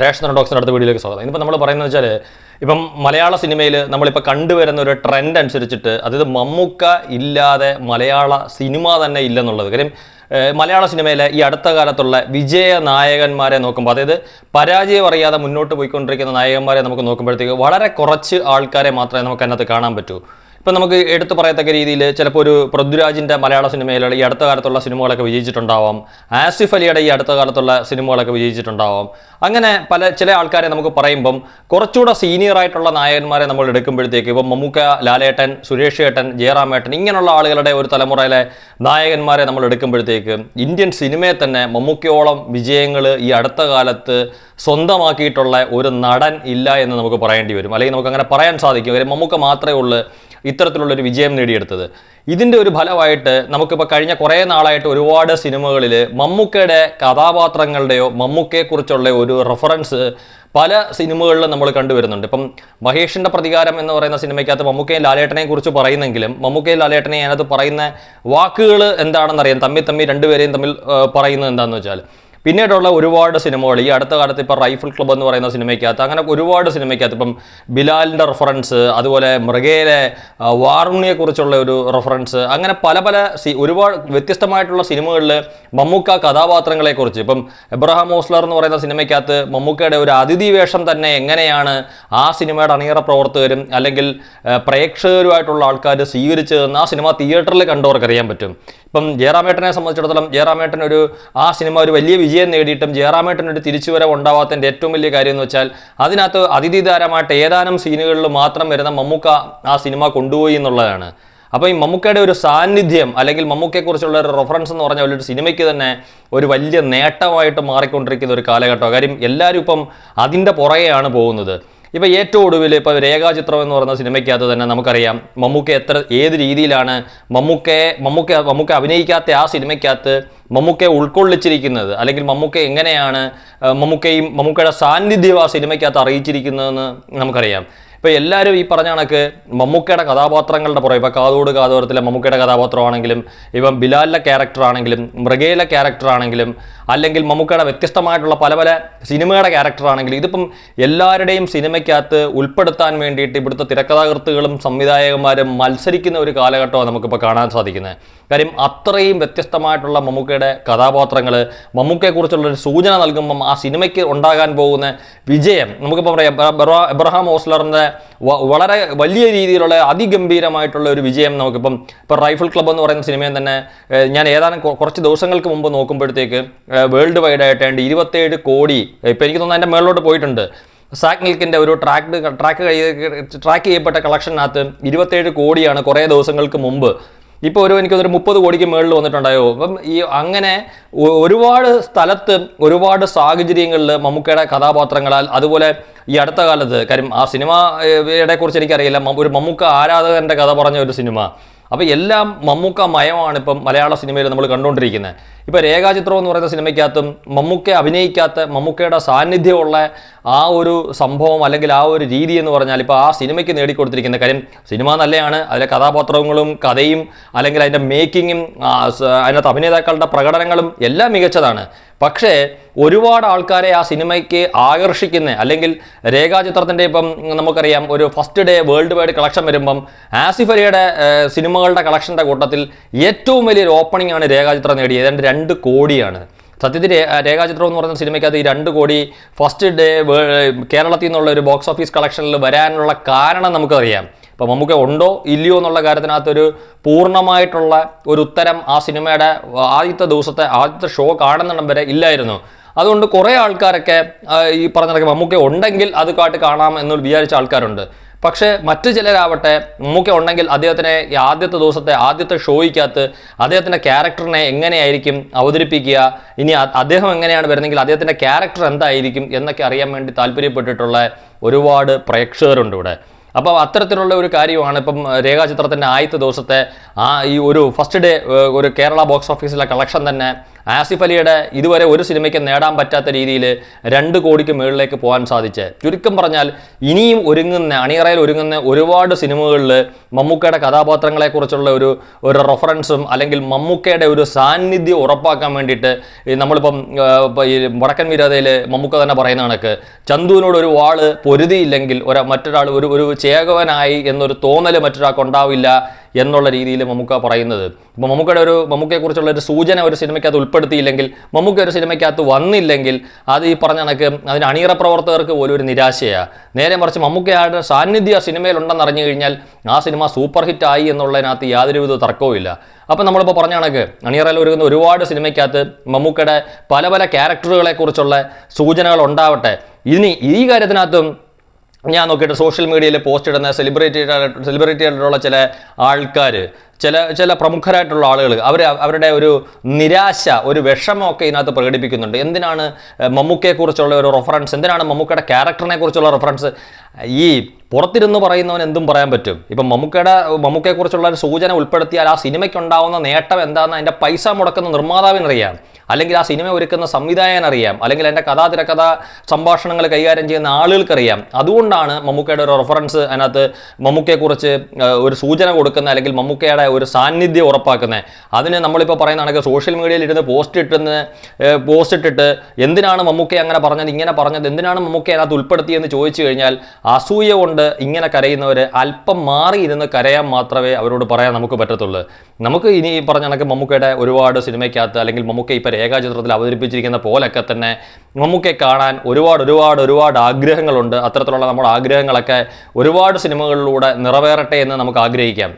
Ration ഡോക്സിൻ്റെ അടുത്ത വീഡിയോയിലേക്ക് സ്വാഗതം. ഇന്നിപ്പോൾ നമ്മൾ പറയുന്നത് വെച്ചാൽ ഇപ്പം മലയാള സിനിമയിൽ നമ്മളിപ്പോൾ കണ്ടുവരുന്ന ഒരു ട്രെൻഡ് അനുസരിച്ചിട്ട് അതായത് മമ്മൂക്ക ഇല്ലാതെ മലയാള സിനിമ തന്നെ ഇല്ലെന്നുള്ളത്. കാര്യം മലയാള സിനിമയിലെ ഈ അടുത്ത കാലത്തുള്ള വിജയ നായകന്മാരെ നോക്കുമ്പോൾ, അതായത് പരാജയം അറിയാതെ മുന്നോട്ട് പോയിക്കൊണ്ടിരിക്കുന്ന നായകന്മാരെ നമുക്ക് നോക്കുമ്പോഴത്തേക്ക് വളരെ കുറച്ച് ആൾക്കാരെ മാത്രമേ നമുക്ക് അതിനകത്ത് കാണാൻ പറ്റൂ. ഇപ്പം നമുക്ക് എടുത്തു പറയത്തക്ക രീതിയിൽ ചിലപ്പോൾ ഒരു പൃഥ്വിരാജിൻ്റെ മലയാള സിനിമയിലുള്ള ഈ അടുത്ത കാലത്തുള്ള സിനിമകളൊക്കെ വിജയിച്ചിട്ടുണ്ടാവാം. ആസിഫ് അലിയുടെ ഈ അടുത്ത കാലത്തുള്ള സിനിമകളൊക്കെ വിജയിച്ചിട്ടുണ്ടാവാം. അങ്ങനെ ചില ആൾക്കാരെ നമുക്ക് പറയുമ്പം കുറച്ചുകൂടെ സീനിയറായിട്ടുള്ള നായകന്മാരെ നമ്മൾ എടുക്കുമ്പോഴത്തേക്ക് ഇപ്പം മമ്മൂക്ക, ലാലേട്ടൻ, സുരേഷ് ഏട്ടൻ, ജയറാമേട്ടൻ ഇങ്ങനെയുള്ള ആളുകളുടെ ഒരു തലമുറയിലെ നായകന്മാരെ നമ്മൾ എടുക്കുമ്പോഴത്തേക്ക് ഇന്ത്യൻ സിനിമയെ തന്നെ മമ്മൂക്കയോളം വിജയങ്ങൾ ഈ അടുത്ത കാലത്ത് സ്വന്തമാക്കിയിട്ടുള്ള ഒരു നടൻ ഇല്ല എന്ന് നമുക്ക് പറയേണ്ടി വരും. അല്ലെങ്കിൽ നമുക്ക് അങ്ങനെ പറയാൻ സാധിക്കും. കാര്യം മമ്മൂക്ക മാത്രമേ ഉള്ളൂ ഇത്തരത്തിലുള്ളൊരു വിജയം നേടിയെടുത്തത്. ഇതിൻ്റെ ഒരു ഫലമായിട്ട് നമുക്കിപ്പോൾ കഴിഞ്ഞ കുറേ നാളായിട്ട് ഒരുപാട് സിനിമകളിൽ മമ്മൂക്കയുടെ കഥാപാത്രങ്ങളുടെയോ മമ്മൂക്കയെക്കുറിച്ചുള്ള ഒരു റെഫറൻസ് പല സിനിമകളിലും നമ്മൾ കണ്ടുവരുന്നുണ്ട്. ഇപ്പം മഹേഷിൻ്റെ പ്രതികാരം എന്ന് പറയുന്ന സിനിമയ്ക്കകത്ത് മമ്മൂക്കയും ലാലേട്ടനെയും കുറിച്ച് പറയുന്നെങ്കിലും മമ്മൂക്കയും ലാലേട്ടനെയും അതിനകത്ത് പറയുന്ന വാക്കുകൾ എന്താണെന്നറിയാം. തമ്മിൽ രണ്ടുപേരെയും തമ്മിൽ പറയുന്നത് എന്താണെന്ന് വെച്ചാൽ, പിന്നീടുള്ള ഒരുപാട് സിനിമകൾ ഈ അടുത്ത കാലത്ത് ഇപ്പോൾ റൈഫിൾ ക്ലബ്ബ് എന്ന് പറയുന്ന സിനിമയ്ക്കകത്ത് അങ്ങനെ ഒരുപാട് സിനിമയ്ക്കകത്ത് ഇപ്പം ബിലാലിൻ്റെ റെഫറൻസ്, അതുപോലെ മൃഗയിലെ വാറുണ്ണിയെക്കുറിച്ചുള്ള ഒരു റെഫറൻസ്, അങ്ങനെ ഒരുപാട് വ്യത്യസ്തമായിട്ടുള്ള സിനിമകളിൽ മമ്മൂക്ക കഥാപാത്രങ്ങളെക്കുറിച്ച് ഇപ്പം എബ്രഹാം ഓസ്ലർ എന്ന് പറയുന്ന സിനിമയ്ക്കകത്ത് മമ്മൂക്കയുടെ ഒരു അതിഥി വേഷം തന്നെ എങ്ങനെയാണ് ആ സിനിമയുടെ അണിയറ പ്രവർത്തകരും അല്ലെങ്കിൽ പ്രേക്ഷകരുമായിട്ടുള്ള ആൾക്കാർ സ്വീകരിച്ചതെന്ന് ആ സിനിമ തിയേറ്ററിൽ കണ്ടവർക്ക് അറിയാൻ പറ്റും. ഇപ്പം ജയറാമേട്ടനെ സംബന്ധിച്ചിടത്തോളം ജയറാമേട്ടൻ ആ സിനിമ ഒരു വലിയ വിജയം നേടിയിട്ടും ജയറാമേട്ടനൊരു തിരിച്ചുവരവ് ഉണ്ടാവാത്തതിൻ്റെ ഏറ്റവും വലിയ കാര്യം എന്ന് വെച്ചാൽ അതിനകത്ത് അതിഥിതാരമായിട്ട് ഏതാനും സീനുകളിൽ മാത്രം വരുന്ന മമ്മൂക്ക ആ സിനിമ കൊണ്ടുപോയി എന്നുള്ളതാണ്. അപ്പോൾ ഈ മമ്മൂക്കയുടെ ഒരു സാന്നിധ്യം അല്ലെങ്കിൽ മമ്മൂക്കയെക്കുറിച്ചുള്ള ഒരു റെഫറൻസ് എന്ന് പറഞ്ഞാൽ ഒരു സിനിമയ്ക്ക് തന്നെ ഒരു വലിയ നേട്ടമായിട്ട് മാറിക്കൊണ്ടിരിക്കുന്ന ഒരു കാലഘട്ടം. കാര്യം എല്ലാവരും ഇപ്പം അതിൻ്റെ പുറകെയാണ് പോകുന്നത്. ഇപ്പോൾ ഏറ്റവും ഒടുവിൽ ഇപ്പോൾ രേഖാചിത്രം എന്ന് പറയുന്ന സിനിമയ്ക്കകത്ത് തന്നെ നമുക്കറിയാം മമ്മൂക്ക ഏത് രീതിയിലാണ് മമ്മൂക്ക അഭിനയിക്കാത്ത ആ സിനിമയ്ക്കകത്ത് മമ്മൂക്കയെ ഉൾക്കൊള്ളിച്ചിരിക്കുന്നത്, അല്ലെങ്കിൽ മമ്മൂക്ക എങ്ങനെയാണ് മമ്മൂക്കയുടെ സാന്നിധ്യം ആ സിനിമയ്ക്കകത്ത് അറിയിച്ചിരിക്കുന്നതെന്ന് നമുക്കറിയാം. ഇപ്പോൾ എല്ലാവരും ഈ പറഞ്ഞ കണക്ക് മമ്മൂക്കയുടെ കഥാപാത്രങ്ങളുടെ പുറകെ, ഇപ്പോൾ കാതോട് കാതോരത്തിലെ മമ്മൂക്കയുടെ കഥാപാത്രമാണെങ്കിലും ഇപ്പം ബിലാലിലെ ക്യാരക്ടറാണെങ്കിലും മൃഗയിലെ ക്യാരക്ടറാണെങ്കിലും അല്ലെങ്കിൽ മമ്മൂക്കയുടെ വ്യത്യസ്തമായിട്ടുള്ള പല സിനിമയുടെ ക്യാരക്ടറാണെങ്കിലും ഇതിപ്പം എല്ലാവരുടെയും സിനിമയ്ക്കകത്ത് ഉൾപ്പെടുത്താൻ വേണ്ടിയിട്ട് ഇവിടുത്തെ തിരക്കഥാകൃത്തുകളും സംവിധായകന്മാരും മത്സരിക്കുന്ന ഒരു കാലഘട്ടമാണ് നമുക്കിപ്പോൾ കാണാൻ സാധിക്കുന്നത്. കാര്യം അത്രയും വ്യത്യസ്തമായിട്ടുള്ള മമ്മൂക്കയുടെ കഥാപാത്രങ്ങൾ മമ്മൂക്കയെക്കുറിച്ചുള്ളൊരു സൂചന നൽകുമ്പം ആ സിനിമയ്ക്ക് ഉണ്ടാകാൻ പോകുന്ന വിജയം നമുക്കിപ്പോൾ പറയാം. എബ്രഹാം ഓസ്ലറിൻ്റെ വളരെ വലിയ രീതിയിലുള്ള അതിഗംഭീരമായിട്ടുള്ള ഒരു വിജയം നമുക്കിപ്പം റൈഫിൾ ക്ലബ്ബ് എന്ന് പറയുന്ന സിനിമയും തന്നെ ഞാൻ ഏതാനും കുറച്ച് ദിവസങ്ങൾക്ക് മുമ്പ് നോക്കുമ്പോഴത്തേക്ക് വേൾഡ് വൈഡ് ആയിട്ട് 27 കോടി, ഇപ്പം എനിക്ക് തോന്നുന്നു അതിൻ്റെ മേളിലോട്ട് പോയിട്ടുണ്ട്. സാക് മിൽക്കിൻ്റെ ഒരു ട്രാക്ക് ചെയ്യപ്പെട്ട കളക്ഷനകത്ത് 27 കോടിയാണ് കുറേ ദിവസങ്ങൾക്ക് മുമ്പ്. ഇപ്പോൾ എനിക്കൊരു 30 കോടിക്ക് മുകളിൽ വന്നിട്ടുണ്ടായോ. അപ്പം അങ്ങനെ ഒരുപാട് സ്ഥലത്ത് ഒരുപാട് സാഹചര്യങ്ങളിൽ മമ്മൂക്കയുടെ കഥാപാത്രങ്ങളാൽ, അതുപോലെ ഈ അടുത്ത കാലത്ത് കാര്യം ആ സിനിമയെ കുറിച്ച് എനിക്കറിയില്ല, ഒരു മമ്മൂക്ക ആരാധകൻ്റെ കഥ പറഞ്ഞ ഒരു സിനിമ. അപ്പോൾ എല്ലാം മമ്മൂക്ക മയമാണ് ഇപ്പം മലയാള സിനിമയിൽ നമ്മൾ കണ്ടുകൊണ്ടിരിക്കുന്നത്. ഇപ്പോൾ രേഖാചിത്രം എന്ന് പറയുന്ന സിനിമയ്ക്കകത്തും മമ്മൂക്ക അഭിനയിക്കാത്ത മമ്മൂക്കയുടെ സാന്നിധ്യമുള്ള ആ ഒരു സംഭവം അല്ലെങ്കിൽ ആ ഒരു രീതി എന്ന് പറഞ്ഞാൽ ഇപ്പോൾ ആ സിനിമയ്ക്ക് നേടിക്കൊടുത്തിരിക്കുന്ന കാര്യം, സിനിമ നല്ലതാണ്, അതിലെ കഥാപാത്രങ്ങളും കഥയും അല്ലെങ്കിൽ അതിൻ്റെ മേക്കിങ്ങും അതിനകത്ത് അഭിനേതാക്കളുടെ പ്രകടനങ്ങളും എല്ലാം മികച്ചതാണ്. പക്ഷേ ഒരുപാട് ആൾക്കാരെ ആ സിനിമയ്ക്ക് ആകർഷിക്കുന്ന, അല്ലെങ്കിൽ രേഖാചിത്രത്തിൻ്റെ ഇപ്പം നമുക്കറിയാം ഒരു first day world wide collection വരുമ്പം ആസിഫ് അലിയുടെ സിനിമകളുടെ കളക്ഷൻ്റെ കൂട്ടത്തിൽ ഏറ്റവും വലിയൊരു ഓപ്പണിംഗ് ആണ് രേഖാചിത്രം നേടിയത്. ഏതാണ്ട് 2 കോടിയാണ്. സത്യത്തിൽ രേഖാചിത്രം എന്ന് പറയുന്ന സിനിമയ്ക്കകത്ത് ഈ 2 കോടി ഫസ്റ്റ് ഡേ കേരളത്തിൽ നിന്നുള്ള ഒരു ബോക്സ് ഓഫീസ് കളക്ഷനിൽ വരാനുള്ള കാരണം നമുക്കറിയാം. ഇപ്പോൾ മമ്മൂക്ക ഉണ്ടോ ഇല്ലയോ എന്നുള്ള കാര്യത്തിനകത്തൊരു പൂർണ്ണമായിട്ടുള്ള ഒരു ഉത്തരം ആ സിനിമയുടെ ആദ്യത്തെ ഷോ കാണുന്നിടം വരെ ഇല്ലായിരുന്നു. അതുകൊണ്ട് കുറേ ആൾക്കാരൊക്കെ ഈ പറഞ്ഞ മമ്മൂക്ക ഉണ്ടെങ്കിൽ അത് കാണാം എന്ന് വിചാരിച്ച ആൾക്കാരുണ്ട്. പക്ഷേ മറ്റു ചിലരാവട്ടെ മമ്മൂക്ക ഉണ്ടെങ്കിൽ അദ്ദേഹത്തിനെ ആദ്യത്തെ ഷോയ്ക്കകത്ത് അദ്ദേഹത്തിൻ്റെ ക്യാരക്ടറിനെ എങ്ങനെയായിരിക്കും അവതരിപ്പിക്കുക, ഇനി അദ്ദേഹം എങ്ങനെയാണ് വരുന്നെങ്കിൽ അദ്ദേഹത്തിൻ്റെ ക്യാരക്ടർ എന്തായിരിക്കും എന്നൊക്കെ അറിയാൻ വേണ്ടി താല്പര്യപ്പെട്ടിട്ടുള്ള ഒരുപാട് പ്രേക്ഷകരുണ്ട് ഇവിടെ. അപ്പോൾ അത്തരത്തിലുള്ള ഒരു കാര്യമാണ് ഇപ്പം രേഖാചിത്രത്തിൻ്റെ ആദ്യത്തെ ദിവസത്തെ ഈ ഒരു ഫസ്റ്റ് ഡേ ഒരു കേരള ബോക്സ് ഓഫീസിലെ കളക്ഷൻ തന്നെ ആസിഫ് അലിയുടെ ഇതുവരെ ഒരു സിനിമയ്ക്ക് നേടാൻ പറ്റാത്ത രീതിയിൽ 2 കോടിക്ക് മുകളിലേക്ക് പോകാൻ സാധിച്ചത്. ചുരുക്കം പറഞ്ഞാൽ ഇനിയും അണിയറയിൽ ഒരുങ്ങുന്ന ഒരുപാട് സിനിമകളിൽ മമ്മൂക്കയുടെ കഥാപാത്രങ്ങളെക്കുറിച്ചുള്ള ഒരു റെഫറൻസും അല്ലെങ്കിൽ മമ്മൂക്കയുടെ ഒരു സാന്നിധ്യം ഉറപ്പാക്കാൻ വേണ്ടിയിട്ട് നമ്മളിപ്പം ഈ വടക്കൻ വീരതയിൽ മമ്മൂക്ക തന്നെ പറയുന്ന കണക്ക് ചന്തുവിനോട് ഒരു വാള് പൊരുതിയില്ലെങ്കിൽ മറ്റൊരാൾ ഒരു ചേകവനായി എന്നൊരു തോന്നൽ മറ്റൊരാൾക്ക് ഉണ്ടാവില്ല എന്നുള്ള രീതിയിൽ മമ്മൂക്ക പറയുന്നത്. ഇപ്പോൾ മമ്മൂക്കയെക്കുറിച്ചുള്ള ഒരു സൂചന ഒരു സിനിമയ്ക്കകത്ത് ഉൾപ്പെടുത്തിയില്ലെങ്കിൽ, മമ്മൂക്ക ഒരു സിനിമയ്ക്കകത്ത് വന്നില്ലെങ്കിൽ അത് ഈ പറഞ്ഞ കണക്ക് അതിന് അണിയറ പ്രവർത്തകർക്ക് പോലും ഒരു നിരാശയാണ്. നേരെ മറിച്ച് മമ്മൂക്കയുടെ സാന്നിധ്യം ആ സിനിമയിലുണ്ടെന്ന് അറിഞ്ഞു കഴിഞ്ഞാൽ ആ സിനിമ സൂപ്പർ ഹിറ്റ് ആയി എന്നുള്ളതിനകത്ത് യാതൊരുവിധ തർക്കവുമില്ല. അപ്പം നമ്മളിപ്പോൾ പറഞ്ഞ കണക്ക് അണിയറയിൽ ഒരുങ്ങുന്ന ഒരുപാട് സിനിമയ്ക്കകത്ത് മമ്മൂക്കയുടെ പല പല ക്യാരക്ടറുകളെ കുറിച്ചുള്ള സൂചനകൾ ഉണ്ടാവട്ടെ. ഈ കാര്യത്തിനകത്തും ഞാൻ നോക്കിയിട്ട് സോഷ്യൽ മീഡിയയിൽ പോസ്റ്റ് ഇടുന്ന സെലിബ്രിറ്റി ആയിട്ടുള്ള ചില ആൾക്കാർ, ചില പ്രമുഖരായിട്ടുള്ള ആളുകൾ അവരുടെ ഒരു നിരാശ, ഒരു വിഷമമൊക്കെ ഇതിനകത്ത് പ്രകടിപ്പിക്കുന്നുണ്ട്. എന്തിനാണ് മമ്മൂക്കയെക്കുറിച്ചുള്ള ഒരു റെഫറൻസ്, എന്തിനാണ് മമ്മൂക്കയുടെ ക്യാരക്ടറിനെ കുറിച്ചുള്ള റെഫറൻസ്? ഈ പുറത്തിരുന്ന് പറയുന്നവൻ എന്തും പറയാൻ പറ്റും. ഇപ്പം മമ്മൂക്കയെക്കുറിച്ചുള്ള ഒരു സൂചന ഉൾപ്പെടുത്തിയാൽ ആ സിനിമയ്ക്കുണ്ടാവുന്ന നേട്ടം എന്താണെന്ന് അതിൻ്റെ പൈസ മുടക്കുന്ന നിർമ്മാതാവിനറിയാം, അല്ലെങ്കിൽ ആ സിനിമ ഒരുക്കുന്ന സംവിധായകനറിയാം, അല്ലെങ്കിൽ അതിൻ്റെ തിരക്കഥ സംഭാഷണങ്ങൾ കൈകാര്യം ചെയ്യുന്ന ആളുകൾക്കറിയാം. അതുകൊണ്ടാണ് മമ്മൂക്കയുടെ ഒരു റെഫറൻസ് അതിനകത്ത് മമ്മൂക്കയെക്കുറിച്ച് ഒരു സൂചന കൊടുക്കുന്ന, അല്ലെങ്കിൽ മമ്മൂക്കയുടെ ഒരു സാന്നിധ്യം ഉറപ്പാക്കുന്നത്. അതിന് നമ്മളിപ്പോൾ പറയുന്നതാണെങ്കിൽ സോഷ്യൽ മീഡിയയിൽ ഇരുന്ന് പോസ്റ്റ് ഇട്ടിട്ട് എന്തിനാണ് മമ്മൂക്ക അങ്ങനെ പറഞ്ഞത്, ഇങ്ങനെ പറഞ്ഞത്, എന്തിനാണ് മമ്മൂക്ക അതിനകത്ത് ഉൾപ്പെടുത്തിയെന്ന് ചോദിച്ചു കഴിഞ്ഞാൽ അസൂയ കൊണ്ട് ഇങ്ങനെ കരയുന്നവർ അല്പം മാറി ഇരുന്ന് കരയാൻ മാത്രമേ അവരോട് പറയാൻ നമുക്ക് പറ്റത്തുള്ളൂ. നമുക്ക് ഇനി പറഞ്ഞ കണക്ക് മമ്മൂക്കയുടെ ഒരുപാട് സിനിമയ്ക്കകത്ത്, അല്ലെങ്കിൽ മമ്മൂക്ക ഇപ്പോൾ രേഖാചിത്രത്തിൽ അവതരിപ്പിച്ചിരിക്കുന്ന പോലൊക്കെ തന്നെ മമ്മൂക്കയെ കാണാൻ ഒരുപാട് ആഗ്രഹങ്ങളുണ്ട്. അത്തരത്തിലുള്ള നമ്മുടെ ആഗ്രഹങ്ങളൊക്കെ ഒരുപാട് സിനിമകളിലൂടെ നിറവേറട്ടെ എന്ന് നമുക്ക് ആഗ്രഹിക്കാം.